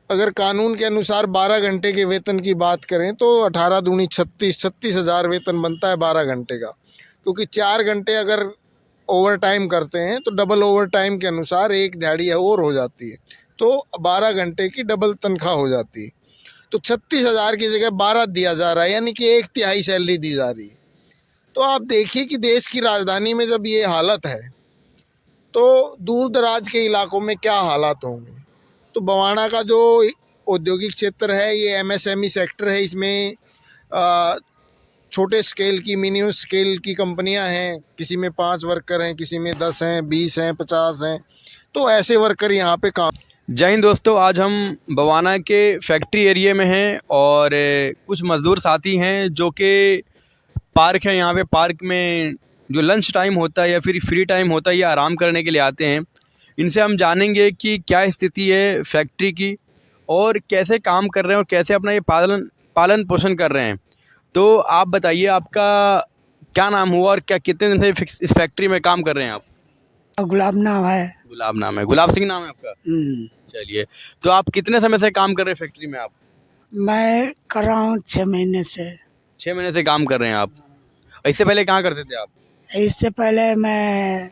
अगर कानून के अनुसार 12 घंटे के वेतन की बात करें तो 18 दूनी 36 हज़ार वेतन बनता है 12 घंटे का, क्योंकि 4 घंटे अगर ओवर टाइम करते हैं तो डबल ओवर टाइम के अनुसार एक दिहाड़ी और हो जाती है, तो 12 घंटे की डबल तनख्वाह हो जाती है। तो 36 हज़ार की जगह 12 दिया जा रहा है, यानी कि 1/3 सैलरी दी जा रही है। तो आप देखिए कि देश की राजधानी में जब ये हालत है तो दूर दराज के इलाकों में क्या हालात होंगे। तो बवाना का जो औद्योगिक क्षेत्र है ये एमएसएमई सेक्टर है, इसमें छोटे स्केल की मिनी स्केल की कंपनियां हैं, किसी में 5 वर्कर हैं, किसी में 10 हैं, 20 हैं, 50 हैं, तो ऐसे वर्कर यहाँ पे काम। जय हिंद दोस्तों, आज हम बवाना के फैक्ट्री एरिया में हैं और कुछ मज़दूर साथी हैं जो कि पार्क है। यहाँ पे पार्क में जो लंच टाइम होता है या फिर फ्री टाइम होता है ये आराम करने के लिए आते हैं। इनसे हम जानेंगे कि क्या स्थिति है फैक्ट्री की और कैसे काम कर रहे हैं और कैसे अपना ये पालन पोषण कर रहे हैं। तो आप बताइए, आपका क्या नाम हुआ और क्या कितने दिन से इस फैक्ट्री में काम कर रहे हैं आप? गुलाब नाम है। गुलाब नाम है, गुलाब सिंह नाम है आपका? चलिए, तो आप कितने समय से काम कर रहे हैं फैक्ट्री में आप? मैं कर रहा हूँ 6 महीने से। 6 महीने से काम कर रहे हैं आप। इससे पहले कहाँ करते थे आप? इससे पहले मैं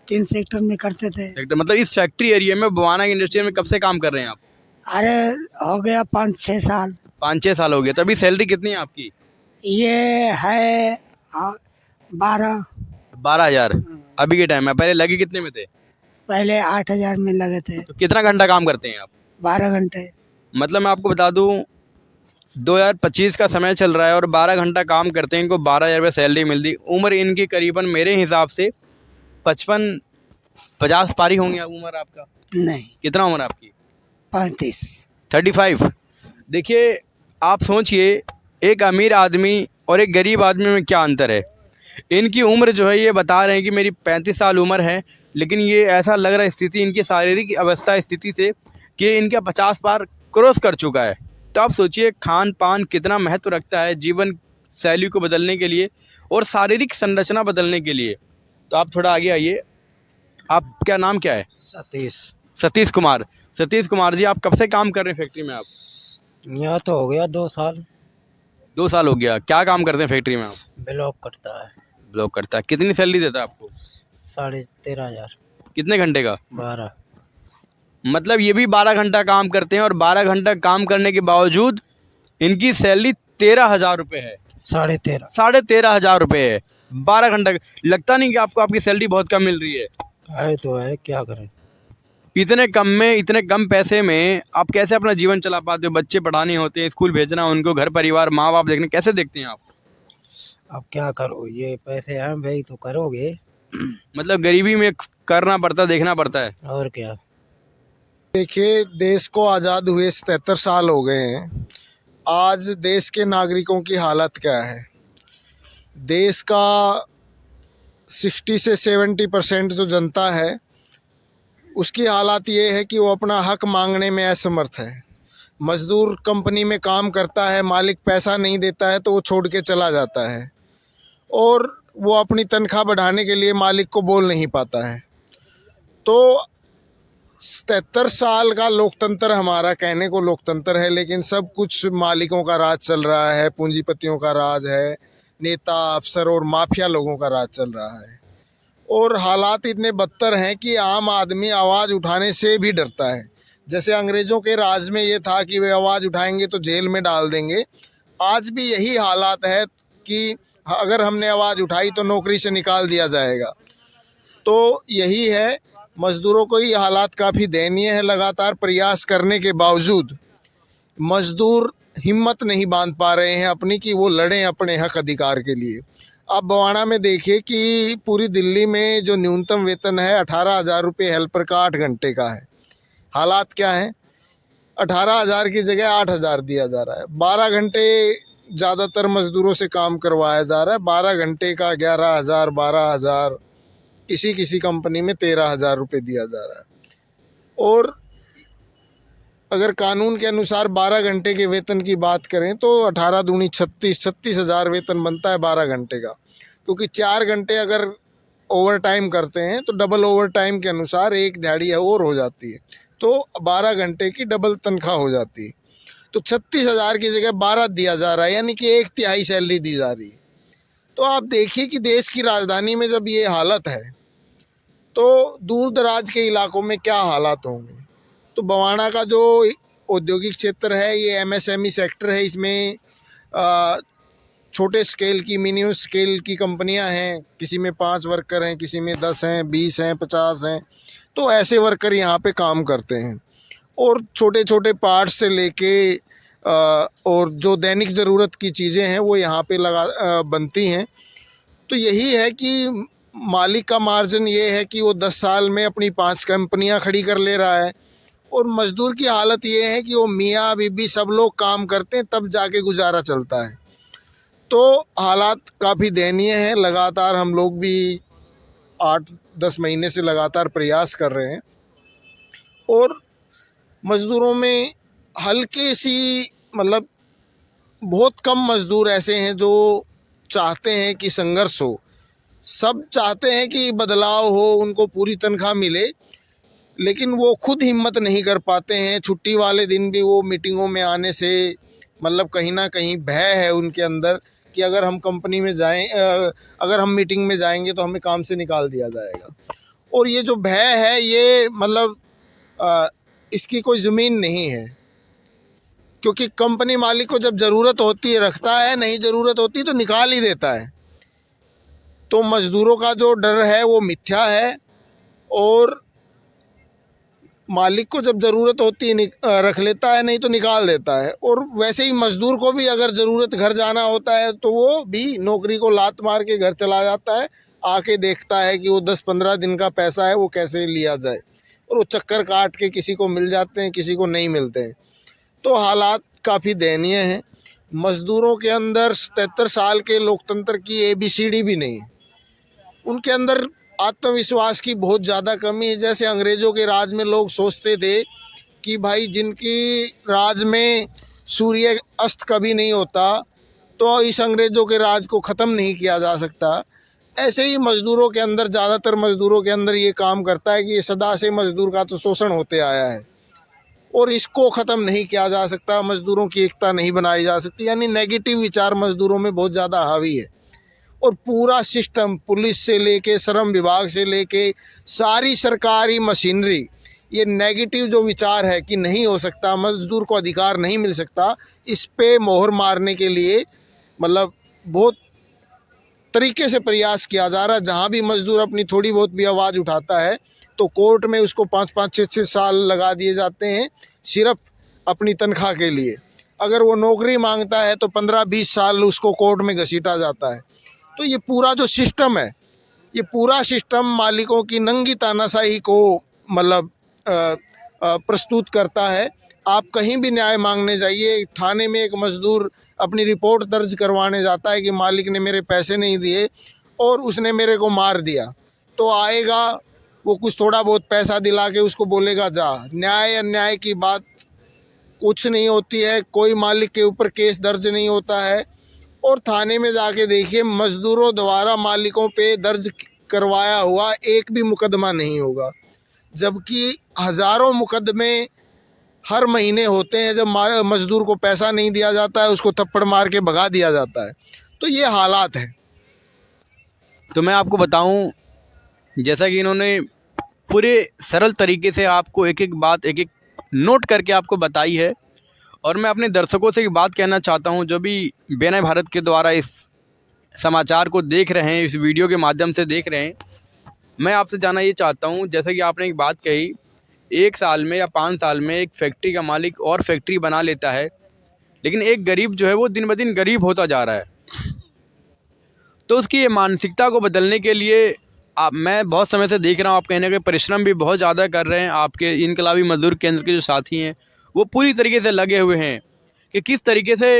3 सेक्टर में करते थे। सेक्टर मतलब इस फैक्ट्री एरिया में बवाना इंडस्ट्री में कब से काम कर रहे हैं आप? अरे हो गया 5-6 साल। 5-6 साल हो गया। तो अभी सैलरी कितनी है आपकी? ये है 12,000 अभी के टाइम में। पहले लगे कितने में थे? पहले 8,000 में लगे थे। तो कितना घंटा काम करते हैं आप? 12 घंटे। मतलब मैं आपको बता दूं, 2025 का समय चल रहा है और 12 घंटा काम करते हैं, इनको 12,000 रुपये सैलरी मिलती। उम्र इनकी करीबन मेरे हिसाब से 55-50 पारी होंगे उम्र आपका? नहीं, कितना उम्र आपकी? 35। देखिए, आप सोचिए एक अमीर आदमी और एक गरीब आदमी में क्या अंतर है। इनकी उम्र जो है ये बता रहे हैं कि मेरी 35 साल उम्र है, लेकिन ये ऐसा लग रहा है स्थिति इनकी शारीरिक अवस्था स्थिति से कि इनका 50 पार क्रॉस कर चुका है। तो आप सोचिए खान पान कितना महत्व रखता है जीवन शैली को बदलने के लिए और शारीरिक संरचना बदलने के लिए। तो आप थोड़ा आगे आइए। आपका नाम क्या है? सतीश कुमार। सतीश कुमार जी, आप कब से काम कर रहे हैं फैक्ट्री में आप? यहाँ तो हो गया 2 साल। 2 साल हो गया। क्या काम करते हैं फैक्ट्री में आप? ब्लॉक करता है। ब्लॉक करता है। कितनी सैलरी देता है आपको? 13,500। कितने घंटे का? 12। मतलब ये भी 12 घंटा काम करते हैं और 12 घंटा काम करने के बावजूद इनकी सैलरी 13,000 रुपये है। 13,500। 13,500 रुपये है 12 घंटा। लगता नहीं कि आपको आपकी सैलरी बहुत कम मिल रही है? है तो है, क्या करें। इतने कम में, इतने कम पैसे में आप कैसे अपना जीवन चला पाते हो? बच्चे पढ़ाने होते हैं, स्कूल भेजना, उनको घर परिवार माँ बाप देखने, कैसे देखते हैं आप? अब क्या करो, ये पैसे हैं भाई तो करोगे। मतलब गरीबी में करना पड़ता, देखना पड़ता है। और क्या। देखिए, देश को आज़ाद हुए 77 साल हो गए हैं। आज देश के नागरिकों की हालत क्या है? देश का 60 से 70% जो जनता है उसकी हालत ये है कि वो अपना हक मांगने में असमर्थ है। मज़दूर कंपनी में काम करता है, मालिक पैसा नहीं देता है तो वो छोड़ के चला जाता है और वो अपनी तनख्वाह बढ़ाने के लिए मालिक को बोल नहीं पाता है। तो 77 साल का लोकतंत्र हमारा, कहने को लोकतंत्र है लेकिन सब कुछ मालिकों का राज चल रहा है, पूंजीपतियों का राज है, नेता अफसर और माफिया लोगों का राज चल रहा है। और हालात इतने बदतर हैं कि आम आदमी आवाज़ उठाने से भी डरता है। जैसे अंग्रेज़ों के राज में ये था कि वे आवाज़ उठाएंगे तो जेल में डाल देंगे, आज भी यही हालात है कि अगर हमने आवाज़ उठाई तो नौकरी से निकाल दिया जाएगा। तो यही है, मज़दूरों को ये हालात काफ़ी दयनीय है। लगातार प्रयास करने के बावजूद मज़दूर हिम्मत नहीं बांध पा रहे हैं अपनी कि वो लड़ें अपने हक अधिकार के लिए। आप बवाना में देखिए कि पूरी दिल्ली में जो न्यूनतम वेतन है 18,000 रुपये हेल्पर का 8 घंटे का है। हालात क्या हैं? 18,000 की जगह 8,000 दिया जा रहा है। 12 घंटे ज़्यादातर मज़दूरों से काम करवाया जा रहा है। 12 घंटे का 11,000, 12,000, किसी कंपनी में 13,000 रुपये दिया जा रहा है। और अगर कानून के अनुसार 12 घंटे के वेतन की बात करें तो 18 दूनी 36 हज़ार वेतन बनता है 12 घंटे का, क्योंकि 4 घंटे अगर ओवर टाइम करते हैं तो डबल ओवर टाइम के अनुसार एक दिहाड़ी और हो जाती है, तो 12 घंटे की डबल तनख्वाह हो जाती है। तो 36,000 की जगह 12 दिया जा रहा है, यानी कि 1/3 सैलरी दी जा रही है। तो आप देखिए कि देश की राजधानी में जब ये हालत है तो दूर दराज के इलाकों में क्या हालात होंगे। तो बवाना का जो औद्योगिक क्षेत्र है ये MSME सेक्टर है, इसमें छोटे स्केल की मिनिमम स्केल की कंपनियां हैं, किसी में 5 वर्कर हैं, किसी में 10 हैं, 20 हैं, 50 हैं। तो ऐसे वर्कर यहाँ पे काम करते हैं और छोटे छोटे पार्ट्स से लेके और जो दैनिक ज़रूरत की चीज़ें हैं वो यहाँ पे बनती हैं। तो यही है कि मालिक का मार्जिन ये है कि वो 10 साल में अपनी 5 कंपनियां खड़ी कर ले रहा है और मज़दूर की हालत ये है कि वो मियाँ बीबी सब लोग काम करते हैं तब जाके गुजारा चलता है। तो हालात काफ़ी दयनीय हैं। लगातार हम लोग भी 8-10 महीने से लगातार प्रयास कर रहे हैं और मज़दूरों में हल्की सी मतलब बहुत कम मज़दूर ऐसे हैं जो चाहते हैं कि संघर्ष हो। सब चाहते हैं कि बदलाव हो, उनको पूरी तनख्वाह मिले, लेकिन वो खुद हिम्मत नहीं कर पाते हैं। छुट्टी वाले दिन भी वो मीटिंगों में आने से मतलब कहीं ना कहीं भय है उनके अंदर कि अगर हम कंपनी में जाएं, अगर हम मीटिंग में जाएंगे तो हमें काम से निकाल दिया जाएगा। और ये जो भय है ये मतलब इसकी कोई ज़मीन नहीं है, क्योंकि कंपनी मालिक को जब ज़रूरत होती है रखता है, नहीं ज़रूरत होती तो निकाल ही देता है। तो मज़दूरों का जो डर है वो मिथ्या है और मालिक को जब ज़रूरत होती है रख लेता है, नहीं तो निकाल देता है। और वैसे ही मज़दूर को भी अगर ज़रूरत घर जाना होता है तो वो भी नौकरी को लात मार के घर चला जाता है, आके देखता है कि वो 10-15 दिन का पैसा है वो कैसे लिया जाए, और वो चक्कर काट के किसी को मिल जाते हैं, किसी को नहीं मिलते हैं। तो हालात काफ़ी दयनीय हैं। मज़दूरों के अंदर 77 साल के लोकतंत्र की ABCD भी नहीं है। उनके अंदर आत्मविश्वास की बहुत ज़्यादा कमी है। जैसे अंग्रेज़ों के राज में लोग सोचते थे कि भाई जिनकी राज में सूर्य अस्त कभी नहीं होता तो इस अंग्रेज़ों के राज को ख़त्म नहीं किया जा सकता। ऐसे ही मज़दूरों के अंदर, ज़्यादातर मज़दूरों के अंदर ये काम करता है कि ये सदा से मज़दूर का तो शोषण होते आया है और इसको ख़त्म नहीं किया जा सकता, मज़दूरों की एकता नहीं बनाई जा सकती। यानी नेगेटिव विचार मज़दूरों में बहुत ज़्यादा हावी है। और पूरा सिस्टम, पुलिस से लेके श्रम विभाग से लेके सारी सरकारी मशीनरी, ये नेगेटिव जो विचार है कि नहीं हो सकता, मज़दूर को अधिकार नहीं मिल सकता, इस पे मोहर मारने के लिए मतलब बहुत तरीके से प्रयास किया जा रहा है। जहाँ भी मज़दूर अपनी थोड़ी बहुत भी आवाज़ उठाता है तो कोर्ट में उसको 5-5, 6-6 साल लगा दिए जाते हैं सिर्फ अपनी तनख्वाह के लिए। अगर वो नौकरी मांगता है तो 15-20 साल उसको कोर्ट में घसीटा जाता है। तो ये पूरा जो सिस्टम है, ये पूरा सिस्टम मालिकों की नंगी तानाशाही को मतलब प्रस्तुत करता है। आप कहीं भी न्याय मांगने जाइए, थाने में एक मज़दूर अपनी रिपोर्ट दर्ज करवाने जाता है कि मालिक ने मेरे पैसे नहीं दिए और उसने मेरे को मार दिया, तो आएगा वो कुछ थोड़ा बहुत पैसा दिला के उसको बोलेगा जा। न्याय अन्याय की बात कुछ नहीं होती है, कोई मालिक के ऊपर केस दर्ज नहीं होता है। और थाने में जाके देखिए, मज़दूरों द्वारा मालिकों पे दर्ज करवाया हुआ एक भी मुकदमा नहीं होगा, जबकि हज़ारों मुकदमे हर महीने होते हैं। जब मज़दूर को पैसा नहीं दिया जाता है उसको थप्पड़ मार के भगा दिया जाता है। तो ये हालात हैं। तो मैं आपको बताऊं, जैसा कि इन्होंने पूरे सरल तरीके से आपको एक एक बात एक एक नोट करके आपको बताई है, और मैं अपने दर्शकों से एक बात कहना चाहता हूं जो भी बेना भारत के द्वारा इस समाचार को देख रहे हैं, इस वीडियो के माध्यम से देख रहे हैं, मैं आपसे जानना ये चाहता हूं, जैसे कि आपने एक बात कही, 1 साल में या 5 साल में एक फैक्ट्री का मालिक और फैक्ट्री बना लेता है, लेकिन एक गरीब जो है वो दिन ब दिन गरीब होता जा रहा है। तो उसकी ये मानसिकता को बदलने के लिए मैं बहुत समय से देख रहा हूँ, आप कहीं ना कहीं परिश्रम भी बहुत ज़्यादा कर रहे हैं। आपके इनकलाबी मजदूर केंद्र के जो साथी हैं वो पूरी तरीके से लगे हुए हैं कि किस तरीके से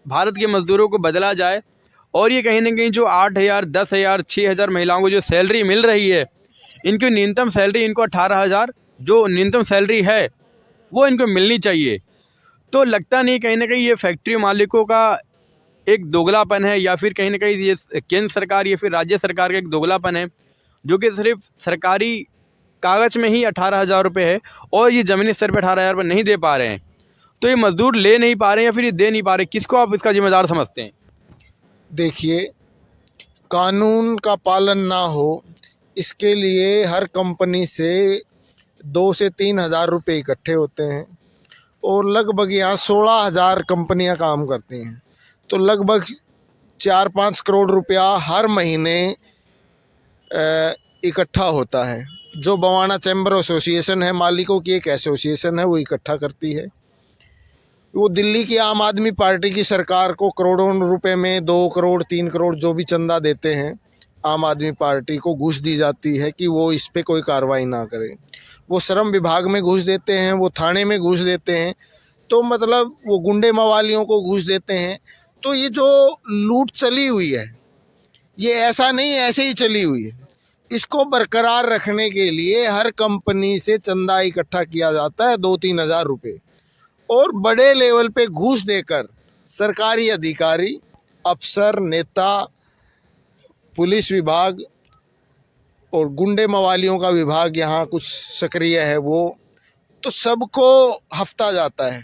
भारत के मज़दूरों को बदला जाए। और ये कहीं ना कहीं जो 8,000, 10,000, 6,000 महिलाओं को जो सैलरी मिल रही है, इनकी न्यूनतम सैलरी इनको 18,000 जो न्यूनतम सैलरी है वो इनको मिलनी चाहिए। तो लगता नहीं कहीं ना कहीं ये फैक्ट्री मालिकों का एक दोगलापन है, या फिर कहीं ना कहीं ये केंद्र सरकार या फिर राज्य सरकार का एक दोगलापन है, जो कि सिर्फ सरकारी कागज़ में ही 18,000 रुपये है और ये ज़मीनी स्तर पे 18,000 रुपये नहीं दे पा रहे हैं, तो ये मज़दूर ले नहीं पा रहे हैं या फिर ये दे नहीं पा रहे, किसको आप इसका ज़िम्मेदार समझते हैं? देखिए, कानून का पालन ना हो इसके लिए हर कंपनी से 2 से 3,000 रुपये इकट्ठे होते हैं और लगभग यहाँ 16,000 कंपनियाँ काम करती हैं, तो लगभग 4-5 करोड़ रुपया हर महीने इकट्ठा होता है। जो बवाना चैम्बर एसोसिएशन है, मालिकों की एक एसोसिएशन है, वो इकट्ठा करती है। वो दिल्ली की आम आदमी पार्टी की सरकार को करोड़ों रुपए में 2 करोड़ 3 करोड़ जो भी चंदा देते हैं, आम आदमी पार्टी को घूस दी जाती है कि वो इस पे कोई कार्रवाई ना करे। वो श्रम विभाग में घूस देते हैं, वो थाने में घूस देते हैं, तो मतलब वो गुंडे मवालियों को घूस देते हैं। तो ये जो लूट चली हुई है, ये ऐसा नहीं ऐसे ही चली हुई है। इसको बरकरार रखने के लिए हर कंपनी से चंदा इकट्ठा किया जाता है 2-3 हज़ार रुपये, और बड़े लेवल पे घूस देकर सरकारी अधिकारी, अफसर, नेता, पुलिस विभाग और गुंडे मवालियों का विभाग यहाँ कुछ सक्रिय है, वो तो सबको हफ्ता जाता है।